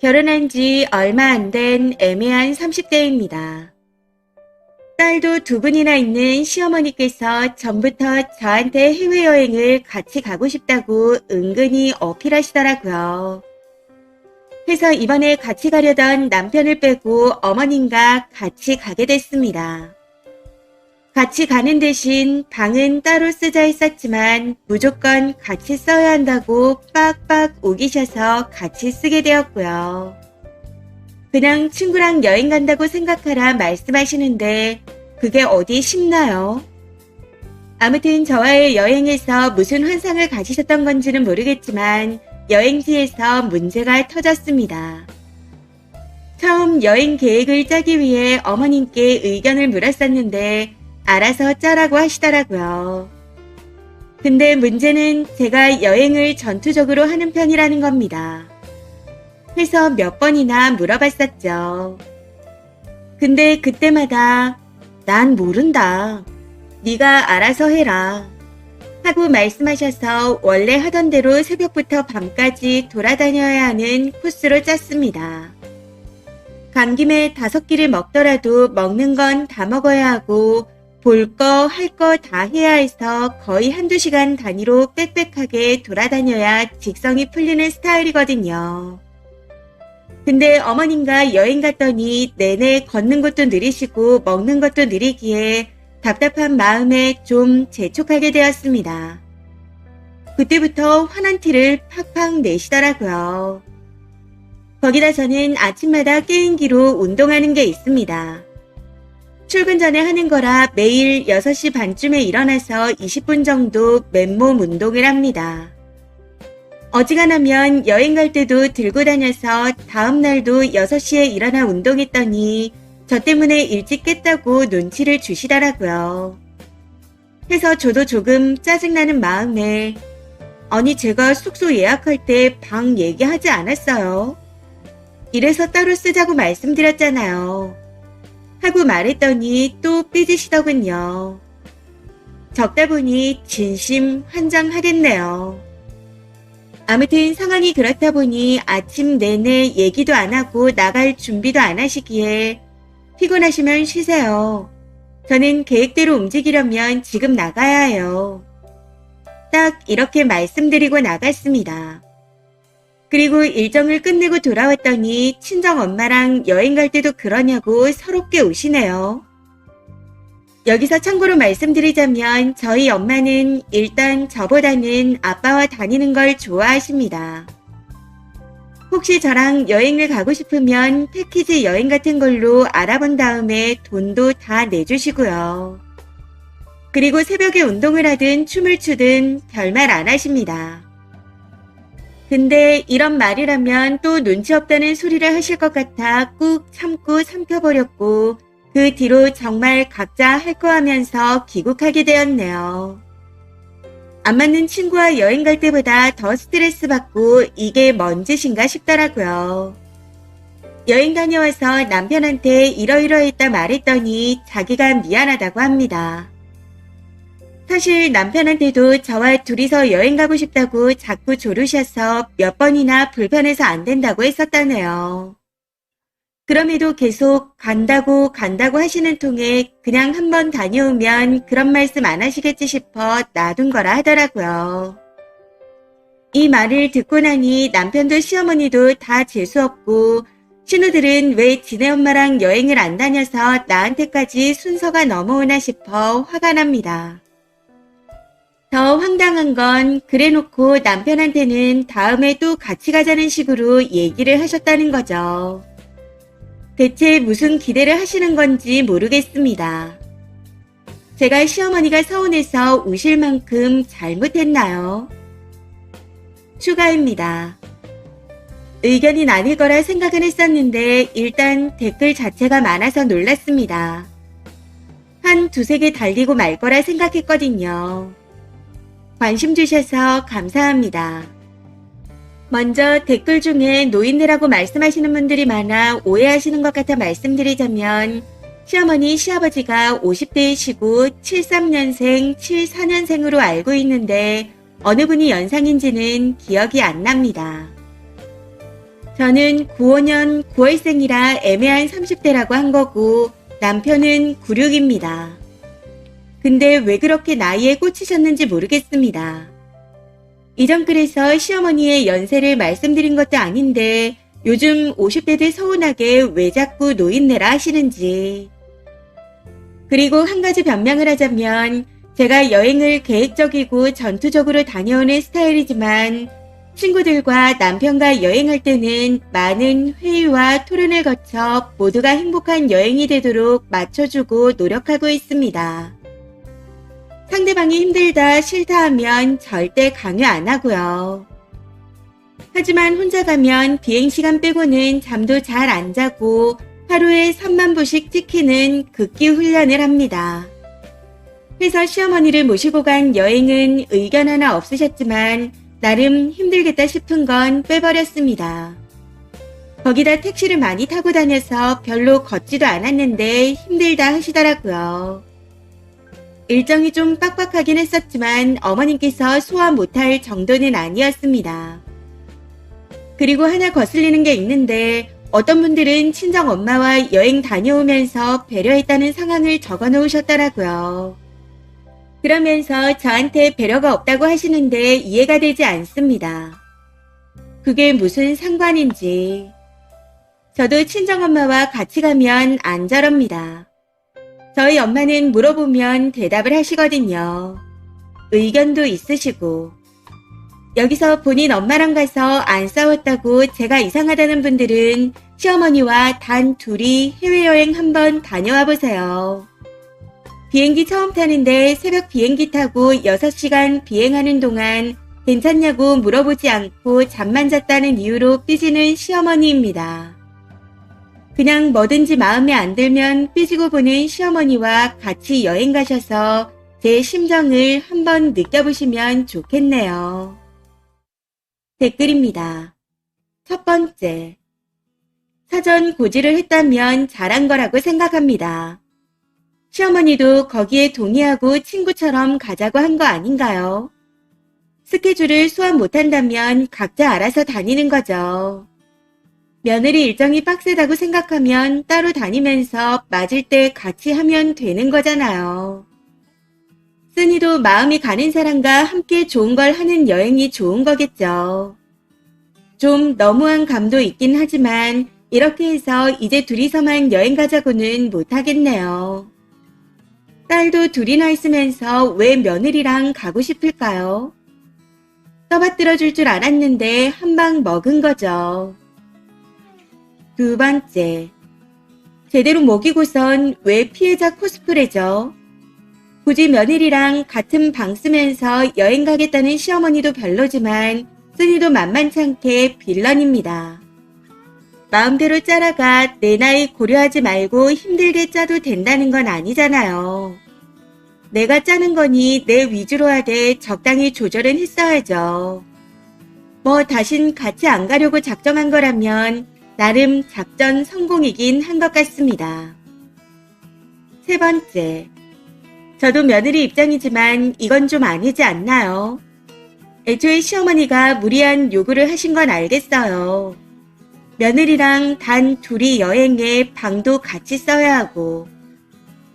결혼한 지 얼마 안 된 애매한 30대입니다. 딸도 두 분이나 있는 시어머니께서 전부터 저한테 해외여행을 같이 가고 싶다고 은근히 어필하시더라고요. 그래서 이번에 같이 가려던 남편을 빼고 어머님과 같이 가게 됐습니다. 같이 가는 대신 방은 따로 쓰자 했었지만 무조건 같이 써야 한다고 빡빡 우기셔서 같이 쓰게 되었고요. 그냥 친구랑 여행 간다고 생각하라 말씀하시는데 그게 어디 쉽나요? 아무튼 저와의 여행에서 무슨 환상을 가지셨던 건지는 모르겠지만 여행지에서 문제가 터졌습니다. 처음 여행 계획을 짜기 위해 어머님께 의견을 물었었는데 알아서 짜라고 하시더라고요. 근데 문제는 제가 여행을 전투적으로 하는 편이라는 겁니다. 해서 몇 번이나 물어봤었죠. 근데 그때마다 난 모른다. 네가 알아서 해라. 하고 말씀하셔서 원래 하던 대로 새벽부터 밤까지 돌아다녀야 하는 코스로 짰습니다. 간 김에 5끼를 먹더라도 먹는 건 다 먹어야 하고 볼 거, 할 거 다 해야 해서 거의 한두 시간 단위로 빽빽하게 돌아다녀야 직성이 풀리는 스타일이거든요. 근데 어머님과 여행 갔더니 내내 걷는 것도 느리시고 먹는 것도 느리기에 답답한 마음에 좀 재촉하게 되었습니다. 그때부터 화난 티를 팍팍 내시더라고요. 거기다 저는 아침마다 게임기로 운동하는 게 있습니다. 출근 전에 하는 거라 매일 6시 반쯤에 일어나서 20분 정도 맨몸 운동을 합니다. 어지간하면 여행 갈 때도 들고 다녀서 다음 날도 6시에 일어나 운동했더니 저 때문에 일찍 깼다고 눈치를 주시더라고요. 해서 저도 조금 짜증나는 마음에 아니 제가 숙소 예약할 때 방 얘기하지 않았어요. 이래서 따로 쓰자고 말씀드렸잖아요. 하고 말했더니 또 삐지시더군요. 적다 보니 진심 환장하겠네요. 아무튼 상황이 그렇다 보니 아침 내내 얘기도 안 하고 나갈 준비도 안 하시기에 피곤하시면 쉬세요. 저는 계획대로 움직이려면 지금 나가야 해요. 딱 이렇게 말씀드리고 나갔습니다. 그리고 일정을 끝내고 돌아왔더니 친정엄마랑 여행 갈 때도 그러냐고 서럽게 우시네요. 여기서 참고로 말씀드리자면 저희 엄마는 일단 저보다는 아빠와 다니는 걸 좋아하십니다. 혹시 저랑 여행을 가고 싶으면 패키지 여행 같은 걸로 알아본 다음에 돈도 다 내주시고요. 그리고 새벽에 운동을 하든 춤을 추든 별말 안 하십니다. 근데 이런 말이라면 또 눈치 없다는 소리를 하실 것 같아 꾹 참고 삼켜버렸고 그 뒤로 정말 각자 할 거 하면서 귀국하게 되었네요. 안 맞는 친구와 여행 갈 때보다 더 스트레스 받고 이게 뭔 짓인가 싶더라고요. 여행 다녀와서 남편한테 이러이러했다 말했더니 자기가 미안하다고 합니다. 사실 남편한테도 저와 둘이서 여행 가고 싶다고 자꾸 조르셔서 몇 번이나 불편해서 안 된다고 했었다네요. 그럼에도 계속 간다고 하시는 통에 그냥 한번 다녀오면 그런 말씀 안 하시겠지 싶어 놔둔 거라 하더라고요. 이 말을 듣고 나니 남편도 시어머니도 다 재수없고 신우들은 왜 지네 엄마랑 여행을 안 다녀서 나한테까지 순서가 넘어오나 싶어 화가 납니다. 더 황당한 건 그래놓고 남편한테는 다음에 또 같이 가자는 식으로 얘기를 하셨다는 거죠. 대체 무슨 기대를 하시는 건지 모르겠습니다. 제가 시어머니가 서운해서 우실 만큼 잘못했나요? 추가입니다. 의견이 나뉠 거라 생각은 했었는데 일단 댓글 자체가 많아서 놀랐습니다. 한 두세 개 달리고 말 거라 생각했거든요. 관심 주셔서 감사합니다. 먼저 댓글 중에 노인네라고 말씀하시는 분들이 많아 오해하시는 것 같아 말씀드리자면 시어머니, 시아버지가 50대이시고 73년생, 74년생으로 알고 있는데 어느 분이 연상인지는 기억이 안 납니다. 저는 95년 9월생이라 애매한 30대라고 한 거고 남편은 96입니다. 근데 왜 그렇게 나이에 꽂히셨는지 모르겠습니다. 이전 글에서 시어머니의 연세를 말씀드린 것도 아닌데 요즘 50대들 서운하게 왜 자꾸 노인네라 하시는지. 그리고 한 가지 변명을 하자면 제가 여행을 계획적이고 전투적으로 다녀오는 스타일이지만 친구들과 남편과 여행할 때는 많은 회의와 토론을 거쳐 모두가 행복한 여행이 되도록 맞춰주고 노력하고 있습니다. 상대방이 힘들다 싫다 하면 절대 강요 안 하고요. 하지만 혼자 가면 비행시간 빼고는 잠도 잘 안 자고 하루에 3만 보씩 찍히는 극기 훈련을 합니다. 회사 시어머니를 모시고 간 여행은 의견 하나 없으셨지만 나름 힘들겠다 싶은 건 빼버렸습니다. 거기다 택시를 많이 타고 다녀서 별로 걷지도 않았는데 힘들다 하시더라고요. 일정이 좀 빡빡하긴 했었지만 어머님께서 소화 못할 정도는 아니었습니다. 그리고 하나 거슬리는 게 있는데 어떤 분들은 친정엄마와 여행 다녀오면서 배려했다는 상황을 적어 놓으셨더라고요. 그러면서 저한테 배려가 없다고 하시는데 이해가 되지 않습니다. 그게 무슨 상관인지. 저도 친정엄마와 같이 가면 안 저럽니다. 저희 엄마는 물어보면 대답을 하시거든요. 의견도 있으시고. 여기서 본인 엄마랑 가서 안 싸웠다고 제가 이상하다는 분들은 시어머니와 단 둘이 해외여행 한번 다녀와 보세요. 비행기 처음 타는데 새벽 비행기 타고 6시간 비행하는 동안 괜찮냐고 물어보지 않고 잠만 잤다는 이유로 삐지는 시어머니입니다. 그냥 뭐든지 마음에 안 들면 삐지고 보는 시어머니와 같이 여행 가셔서 제 심정을 한번 느껴보시면 좋겠네요. 댓글입니다. 첫 번째. 사전 고지를 했다면 잘한 거라고 생각합니다. 시어머니도 거기에 동의하고 친구처럼 가자고 한 거 아닌가요? 스케줄을 소화 못한다면 각자 알아서 다니는 거죠. 며느리 일정이 빡세다고 생각하면 따로 다니면서 맞을 때 같이 하면 되는 거잖아요. 쓰니도 마음이 가는 사람과 함께 좋은 걸 하는 여행이 좋은 거겠죠. 좀 너무한 감도 있긴 하지만 이렇게 해서 이제 둘이서만 여행 가자고는 못하겠네요. 딸도 둘이나 있으면서 왜 며느리랑 가고 싶을까요? 떠받들어 줄 줄 알았는데 한 방 먹은 거죠. 두 번째. 제대로 먹이고선 왜 피해자 코스프레죠? 굳이 며느리랑 같은 방 쓰면서 여행 가겠다는 시어머니도 별로지만 쓰니도 만만찮게 빌런입니다. 마음대로 짜라가 내 나이 고려하지 말고 힘들게 짜도 된다는 건 아니잖아요. 내가 짜는 거니 내 위주로 하되 적당히 조절은 했어야죠. 뭐 다신 같이 안 가려고 작정한 거라면 나름 작전 성공이긴 한 것 같습니다. 세 번째. 저도 며느리 입장이지만 이건 좀 아니지 않나요? 애초에 시어머니가 무리한 요구를 하신 건 알겠어요. 며느리랑 단 둘이 여행에 방도 같이 써야 하고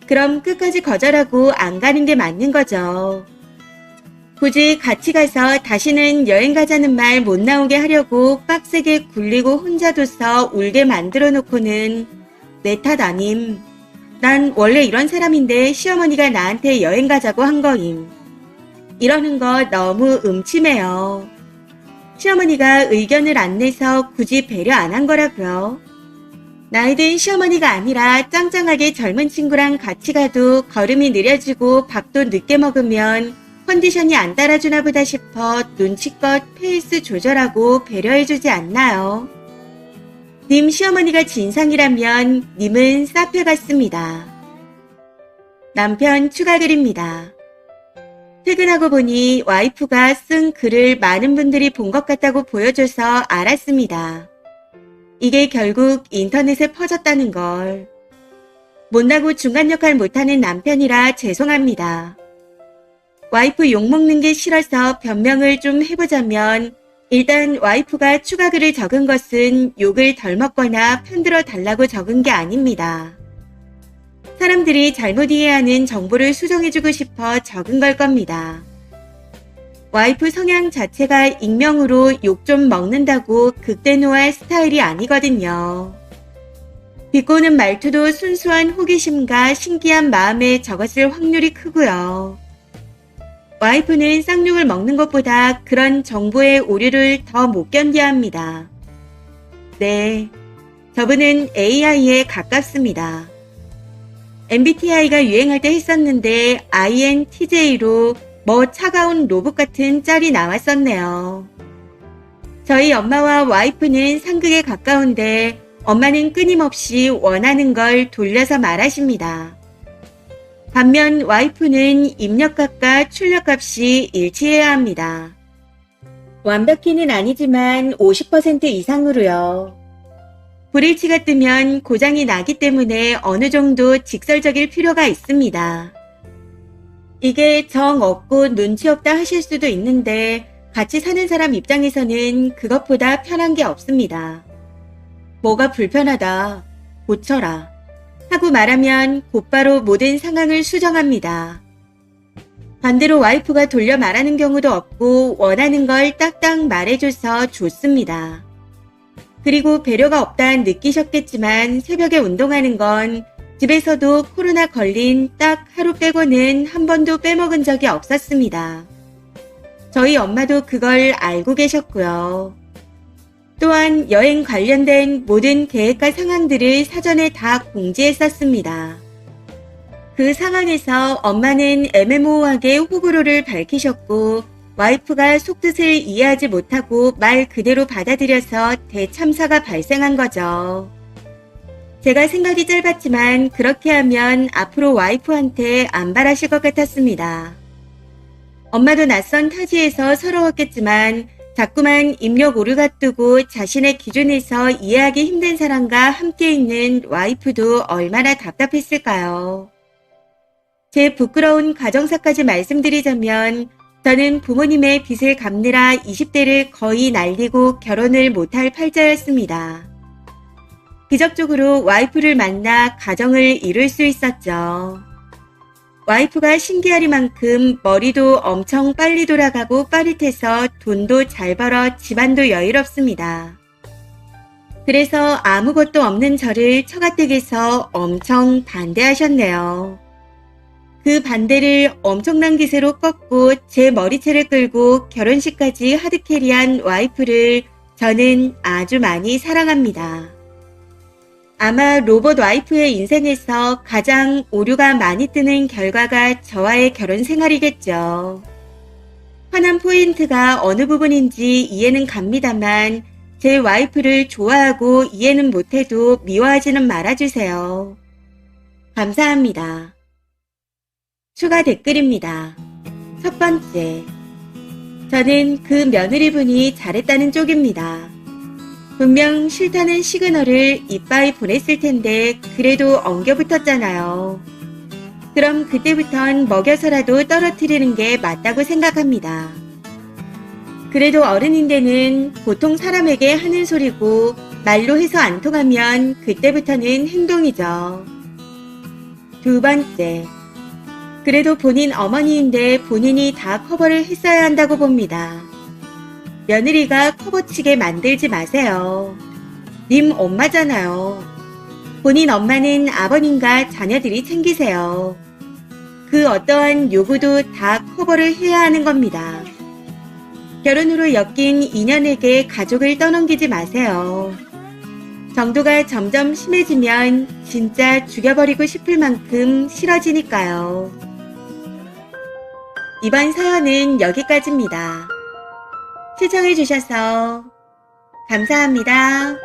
그럼 끝까지 거절하고 안 가는 게 맞는 거죠. 굳이 같이 가서 다시는 여행 가자는 말 못 나오게 하려고 빡세게 굴리고 혼자 둬서 울게 만들어 놓고는 내 탓 아님. 난 원래 이런 사람인데 시어머니가 나한테 여행 가자고 한 거임. 이러는 거 너무 음침해요. 시어머니가 의견을 안 내서 굳이 배려 안 한 거라고요. 나이든 시어머니가 아니라 짱짱하게 젊은 친구랑 같이 가도 걸음이 느려지고 밥도 늦게 먹으면 컨디션이 안 따라주나 보다 싶어 눈치껏 페이스 조절하고 배려해주지 않나요? 님 시어머니가 진상이라면 님은 사페 같습니다. 남편 추가 글입니다. 퇴근하고 보니 와이프가 쓴 글을 많은 분들이 본 것 같다고 보여줘서 알았습니다. 이게 결국 인터넷에 퍼졌다는 걸. 못나고 중간 역할 못하는 남편이라 죄송합니다. 와이프 욕먹는 게 싫어서 변명을 좀 해보자면 일단 와이프가 추가 글을 적은 것은 욕을 덜 먹거나 편들어 달라고 적은 게 아닙니다. 사람들이 잘못 이해하는 정보를 수정해주고 싶어 적은 걸 겁니다. 와이프 성향 자체가 익명으로 욕 좀 먹는다고 극대노할 스타일이 아니거든요. 비꼬는 말투도 순수한 호기심과 신기한 마음에 적었을 확률이 크고요. 와이프는 쌍욕을 먹는 것보다 그런 정보의 오류를 더 못 견뎌야 합니다. 네, 저분은 AI에 가깝습니다. MBTI가 유행할 때 했었는데 INTJ로 뭐 차가운 로봇 같은 짤이 나왔었네요. 저희 엄마와 와이프는 상극에 가까운데 엄마는 끊임없이 원하는 걸 돌려서 말하십니다. 반면 와이프는 입력값과 출력값이 일치해야 합니다. 완벽히는 아니지만 50% 이상으로요. 불일치가 뜨면 고장이 나기 때문에 어느 정도 직설적일 필요가 있습니다. 이게 정 없고 눈치 없다 하실 수도 있는데 같이 사는 사람 입장에서는 그것보다 편한 게 없습니다. 뭐가 불편하다, 고쳐라 하고 말하면 곧바로 모든 상황을 수정합니다. 반대로 와이프가 돌려 말하는 경우도 없고 원하는 걸 딱딱 말해줘서 좋습니다. 그리고 배려가 없다 느끼셨겠지만 새벽에 운동하는 건 집에서도 코로나 걸린 딱 하루 빼고는 한 번도 빼먹은 적이 없었습니다. 저희 엄마도 그걸 알고 계셨고요. 또한 여행 관련된 모든 계획과 상황들을 사전에 다 공지했었습니다. 그 상황에서 엄마는 애매모호하게 호불호를 밝히셨고 와이프가 속뜻을 이해하지 못하고 말 그대로 받아들여서 대참사가 발생한 거죠. 제가 생각이 짧았지만 그렇게 하면 앞으로 와이프한테 안 바라실 것 같았습니다. 엄마도 낯선 타지에서 서러웠겠지만 자꾸만 입력 오류가 뜨고 자신의 기준에서 이해하기 힘든 사람과 함께 있는 와이프도 얼마나 답답했을까요? 제 부끄러운 가정사까지 말씀드리자면 저는 부모님의 빚을 갚느라 20대를 거의 날리고 결혼을 못할 팔자였습니다. 기적적으로 와이프를 만나 가정을 이룰 수 있었죠. 와이프가 신기하리만큼 머리도 엄청 빨리 돌아가고 빠릿해서 돈도 잘 벌어 집안도 여유롭습니다. 그래서 아무것도 없는 저를 처가댁에서 엄청 반대하셨네요. 그 반대를 엄청난 기세로 꺾고 제 머리채를 끌고 결혼식까지 하드캐리한 와이프를 저는 아주 많이 사랑합니다. 아마 로봇 와이프의 인생에서 가장 오류가 많이 뜨는 결과가 저와의 결혼 생활이겠죠. 화난 포인트가 어느 부분인지 이해는 갑니다만 제 와이프를 좋아하고 이해는 못해도 미워하지는 말아주세요. 감사합니다. 추가 댓글입니다. 첫 번째, 저는 그 며느리분이 잘했다는 쪽입니다. 분명 싫다는 시그널을 이빠이 보냈을 텐데 그래도 엉겨붙었잖아요. 그럼 그때부턴 먹여서라도 떨어뜨리는 게 맞다고 생각합니다. 그래도 어른인데는 보통 사람에게 하는 소리고 말로 해서 안 통하면 그때부터는 행동이죠. 두 번째, 그래도 본인 어머니인데 본인이 다 커버를 했어야 한다고 봅니다. 며느리가 커버치게 만들지 마세요. 님 엄마잖아요. 본인 엄마는 아버님과 자녀들이 챙기세요. 그 어떠한 요구도 다 커버를 해야 하는 겁니다. 결혼으로 엮인 인연에게 가족을 떠넘기지 마세요. 정도가 점점 심해지면 진짜 죽여버리고 싶을 만큼 싫어지니까요. 이번 사연은 여기까지입니다. 시청해주셔서 감사합니다.